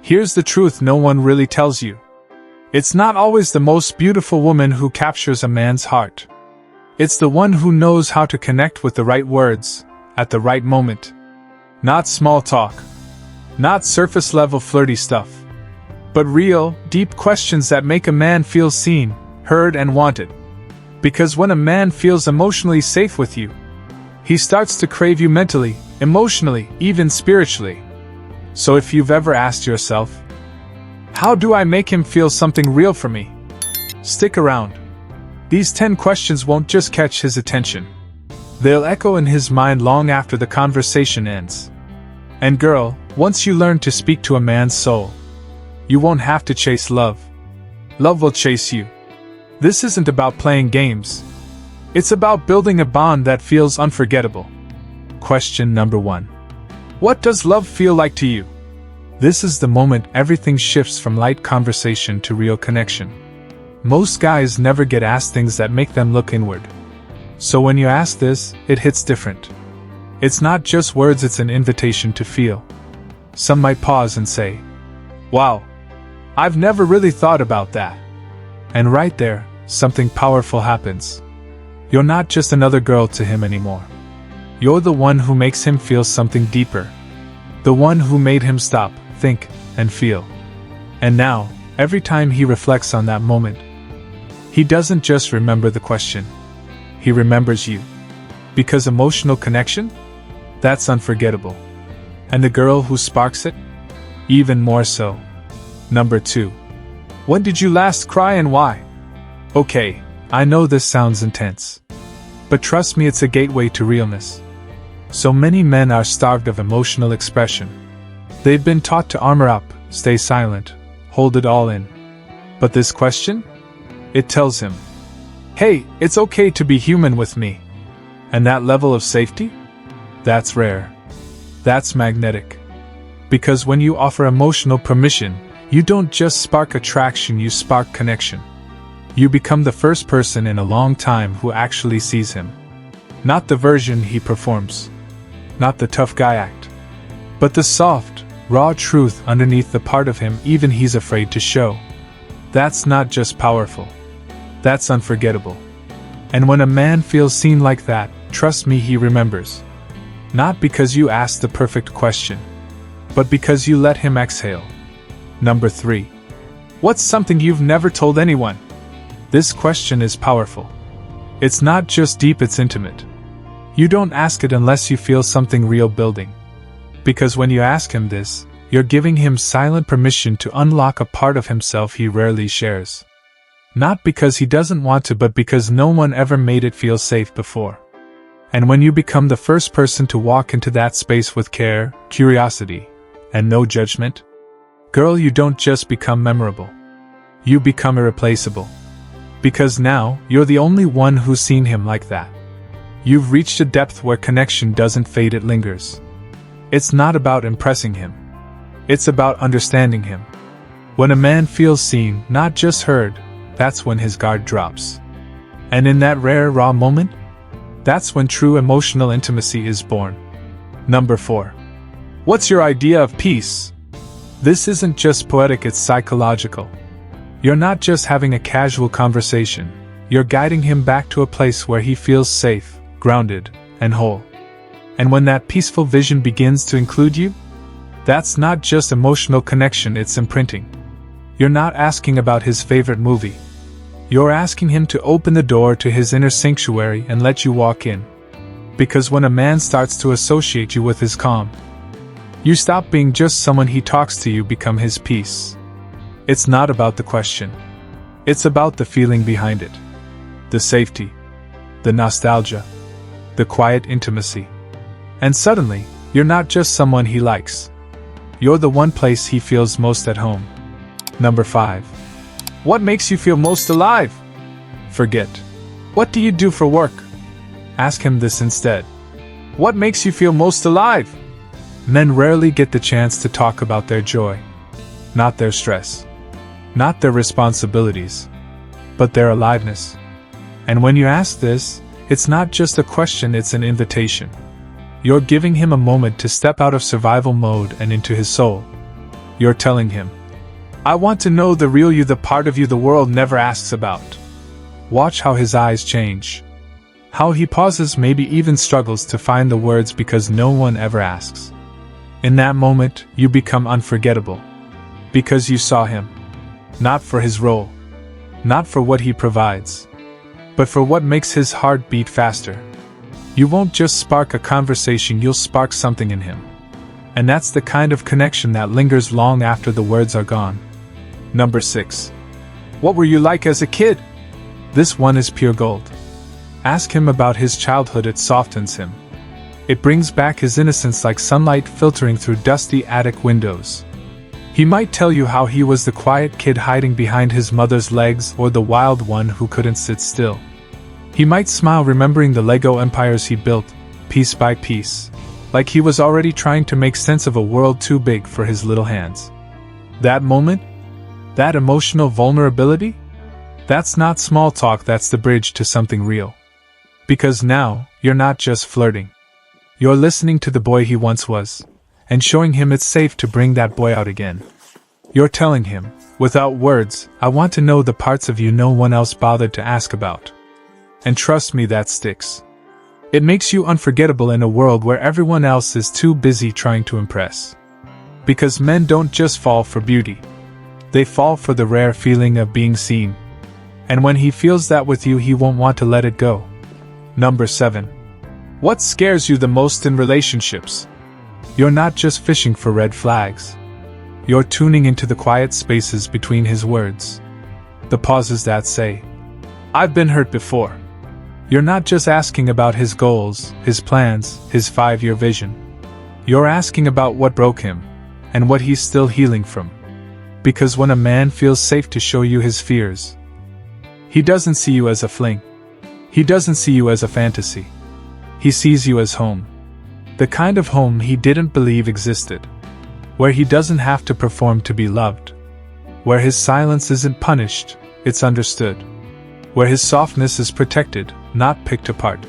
Here's the truth no one really tells you. It's not always the most beautiful woman who captures a man's heart. It's the one who knows how to connect with the right words, at the right moment. Not small talk. Not surface-level flirty stuff. But real, deep questions that make a man feel seen, heard, and wanted. Because when a man feels emotionally safe with you, he starts to crave you mentally, emotionally, even spiritually. So if you've ever asked yourself, how do I make him feel something real for me? Stick around. These 10 questions won't just catch his attention. They'll echo in his mind long after the conversation ends. And girl, once you learn to speak to a man's soul, you won't have to chase love. Love will chase you. This isn't about playing games. It's about building a bond that feels unforgettable. Question number 1. What does love feel like to you? This is the moment everything shifts from light conversation to real connection. Most guys never get asked things that make them look inward. So when you ask this, it hits different. It's not just words, it's an invitation to feel. Some might pause and say, wow, I've never really thought about that. And right there, something powerful happens. You're not just another girl to him anymore. You're the one who makes him feel something deeper. The one who made him stop, think, and feel. And now, every time he reflects on that moment, he doesn't just remember the question. He remembers you. Because emotional connection? That's unforgettable. And the girl who sparks it? Even more so. Number 2. When did you last cry and why? Okay, I know this sounds intense. But trust me, it's a gateway to realness. So many men are starved of emotional expression. They've been taught to armor up, stay silent, hold it all in. But this question? It tells him, hey, it's okay to be human with me. And that level of safety? That's rare. That's magnetic. Because when you offer emotional permission, you don't just spark attraction, you spark connection. You become the first person in a long time who actually sees him. Not the version he performs. Not the tough guy act. But the soft, raw truth underneath the part of him even he's afraid to show. That's not just powerful. That's unforgettable. And when a man feels seen like that, trust me, he remembers. Not because you asked the perfect question, but because you let him exhale. Number 3. What's something you've never told anyone? This question is powerful. It's not just deep, it's intimate. You don't ask it unless you feel something real building. Because when you ask him this, you're giving him silent permission to unlock a part of himself he rarely shares. Not because he doesn't want to, but because no one ever made it feel safe before. And when you become the first person to walk into that space with care, curiosity, and no judgment, girl, you don't just become memorable. You become irreplaceable. Because now, you're the only one who's seen him like that. You've reached a depth where connection doesn't fade, it lingers. It's not about impressing him. It's about understanding him. When a man feels seen, not just heard, that's when his guard drops. And in that rare, raw moment, that's when true emotional intimacy is born. Number 4. What's your idea of peace? This isn't just poetic, it's psychological. You're not just having a casual conversation, you're guiding him back to a place where he feels safe, grounded, and whole. And when that peaceful vision begins to include you, that's not just emotional connection, it's imprinting. You're not asking about his favorite movie. You're asking him to open the door to his inner sanctuary and let you walk in. Because when a man starts to associate you with his calm, you stop being just someone he talks to, you become his peace. It's not about the question. It's about the feeling behind it. The safety. The nostalgia. The quiet intimacy. And suddenly, you're not just someone he likes. You're the one place he feels most at home. Number 5. What makes you feel most alive? Forget. What do you do for work? Ask him this instead. What makes you feel most alive? Men rarely get the chance to talk about their joy. Not their stress. Not their responsibilities. But their aliveness. And when you ask this, it's not just a question, it's an invitation. You're giving him a moment to step out of survival mode and into his soul. You're telling him, I want to know the real you, the part of you the world never asks about. Watch how his eyes change. How he pauses, maybe even struggles to find the words because no one ever asks. In that moment, you become unforgettable. Because you saw him. Not for his role. Not for what he provides. But for what makes his heart beat faster. You won't just spark a conversation, you'll spark something in him. And that's the kind of connection that lingers long after the words are gone. Number 6. What were you like as a kid? This one is pure gold. Ask him about his childhood, it softens him. It brings back his innocence like sunlight filtering through dusty attic windows. He might tell you how he was the quiet kid hiding behind his mother's legs or the wild one who couldn't sit still. He might smile remembering the Lego empires he built, piece by piece, like he was already trying to make sense of a world too big for his little hands. That moment? That emotional vulnerability? That's not small talk, that's the bridge to something real. Because now, you're not just flirting. You're listening to the boy he once was, and showing him it's safe to bring that boy out again. You're telling him, without words, I want to know the parts of you no one else bothered to ask about. And trust me, that sticks. It makes you unforgettable in a world where everyone else is too busy trying to impress. Because men don't just fall for beauty. They fall for the rare feeling of being seen. And when he feels that with you, he won't want to let it go. Number 7. What scares you the most in relationships? You're not just fishing for red flags. You're tuning into the quiet spaces between his words. The pauses that say, I've been hurt before. You're not just asking about his goals, his plans, his 5-year vision. You're asking about what broke him, and what he's still healing from. Because when a man feels safe to show you his fears, he doesn't see you as a fling. He doesn't see you as a fantasy. He sees you as home. The kind of home he didn't believe existed. Where he doesn't have to perform to be loved. Where his silence isn't punished, it's understood. Where his softness is protected, not picked apart.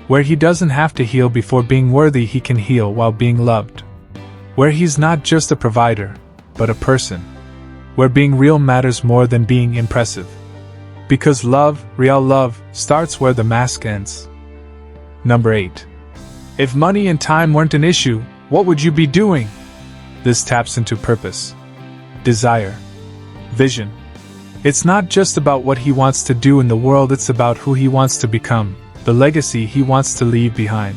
Where he doesn't have to heal before being worthy, he can heal while being loved. Where he's not just a provider, but a person. Where being real matters more than being impressive. Because love, real love, starts where the mask ends. Number 8. If money and time weren't an issue, what would you be doing? This taps into purpose, desire, vision. It's not just about what he wants to do in the world, it's about who he wants to become, the legacy he wants to leave behind.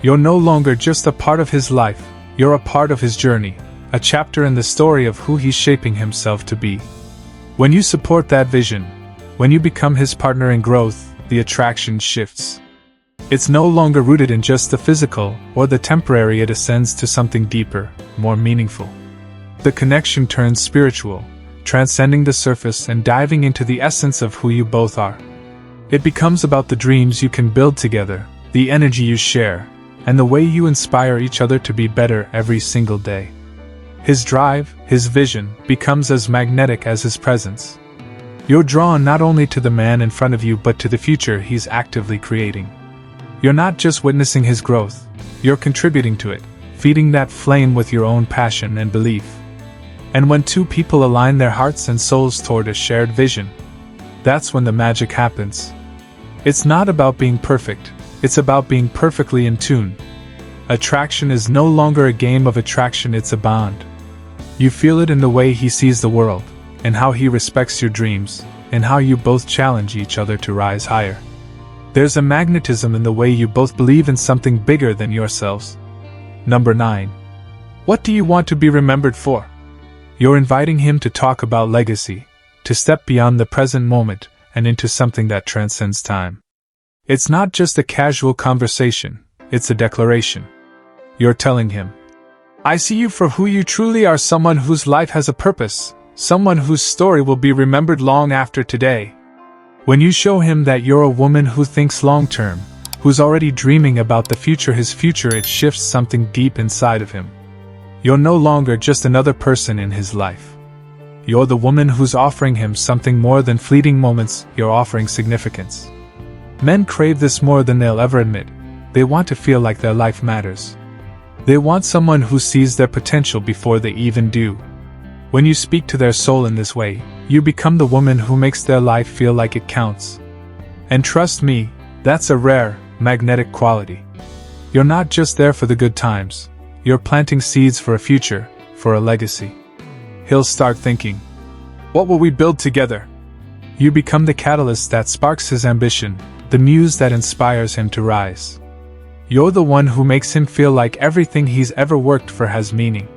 You're no longer just a part of his life, you're a part of his journey, a chapter in the story of who he's shaping himself to be. When you support that vision, when you become his partner in growth, the attraction shifts. It's no longer rooted in just the physical or the temporary, it ascends to something deeper, more meaningful. The connection turns spiritual, transcending the surface and diving into the essence of who you both are. It becomes about the dreams you can build together, the energy you share, and the way you inspire each other to be better every single day. His drive, his vision, becomes as magnetic as his presence. You're drawn not only to the man in front of you but to the future he's actively creating. You're not just witnessing his growth, you're contributing to it, feeding that flame with your own passion and belief. And when two people align their hearts and souls toward a shared vision, that's when the magic happens. It's not about being perfect, it's about being perfectly in tune. Attraction is no longer a game of attraction, it's a bond. You feel it in the way he sees the world, in how he respects your dreams, and how you both challenge each other to rise higher. There's a magnetism in the way you both believe in something bigger than yourselves. Number 9. What do you want to be remembered for? You're inviting him to talk about legacy, to step beyond the present moment and into something that transcends time. It's not just a casual conversation, it's a declaration. You're telling him, I see you for who you truly are, someone whose life has a purpose, someone whose story will be remembered long after today. When you show him that you're a woman who thinks long-term, who's already dreaming about the future, his future, it shifts something deep inside of him. You're no longer just another person in his life. You're the woman who's offering him something more than fleeting moments, you're offering significance. Men crave this more than they'll ever admit. They want to feel like their life matters. They want someone who sees their potential before they even do. When you speak to their soul in this way, you become the woman who makes their life feel like it counts. And trust me, that's a rare, magnetic quality. You're not just there for the good times. You're planting seeds for a future, for a legacy. He'll start thinking, what will we build together? You become the catalyst that sparks his ambition, the muse that inspires him to rise. You're the one who makes him feel like everything he's ever worked for has meaning.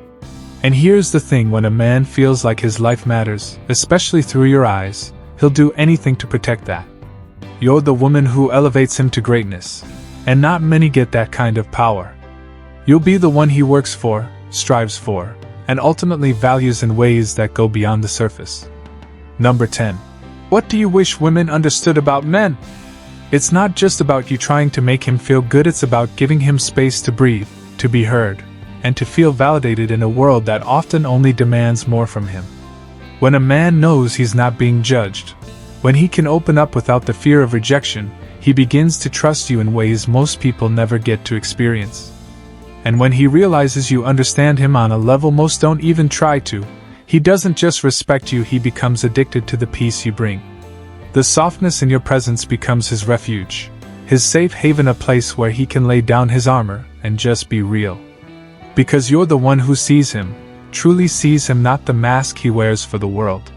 And here's the thing, when a man feels like his life matters, especially through your eyes, he'll do anything to protect that. You're the woman who elevates him to greatness, and not many get that kind of power. You'll be the one he works for, strives for, and ultimately values in ways that go beyond the surface. Number 10. What do you wish women understood about men? It's not just about you trying to make him feel good, it's about giving him space to breathe, to be heard, and to feel validated in a world that often only demands more from him. When a man knows he's not being judged, when he can open up without the fear of rejection, he begins to trust you in ways most people never get to experience. And when he realizes you understand him on a level most don't even try to, he doesn't just respect you, he becomes addicted to the peace you bring. The softness in your presence becomes his refuge, his safe haven, a place where he can lay down his armor and just be real. Because you're the one who sees him, truly sees him, not the mask he wears for the world.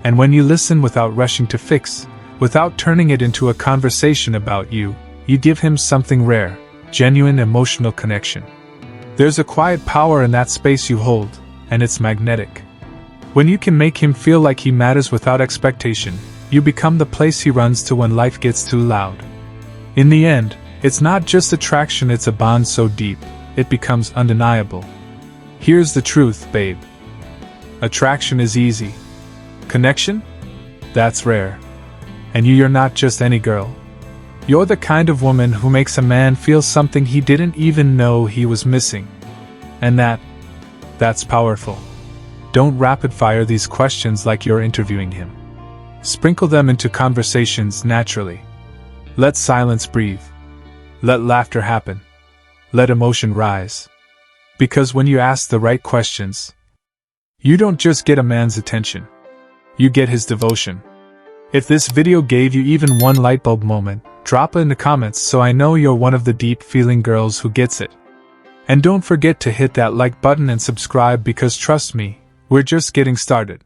And when you listen without rushing to fix, without turning it into a conversation about you, you give him something rare, genuine emotional connection. There's a quiet power in that space you hold, and it's magnetic. When you can make him feel like he matters without expectation, you become the place he runs to when life gets too loud. In the end, it's not just attraction, it's a bond so deep, it becomes undeniable. Here's the truth, babe. Attraction is easy. Connection? That's rare. And you're not just any girl. You're the kind of woman who makes a man feel something he didn't even know he was missing. And that's powerful. Don't rapid fire these questions like you're interviewing him. Sprinkle them into conversations naturally. Let silence breathe. Let laughter happen. Let emotion rise. Because when you ask the right questions, you don't just get a man's attention. You get his devotion. If this video gave you even one lightbulb moment, drop it in the comments so I know you're one of the deep-feeling girls who gets it. And don't forget to hit that like button and subscribe, because trust me, we're just getting started.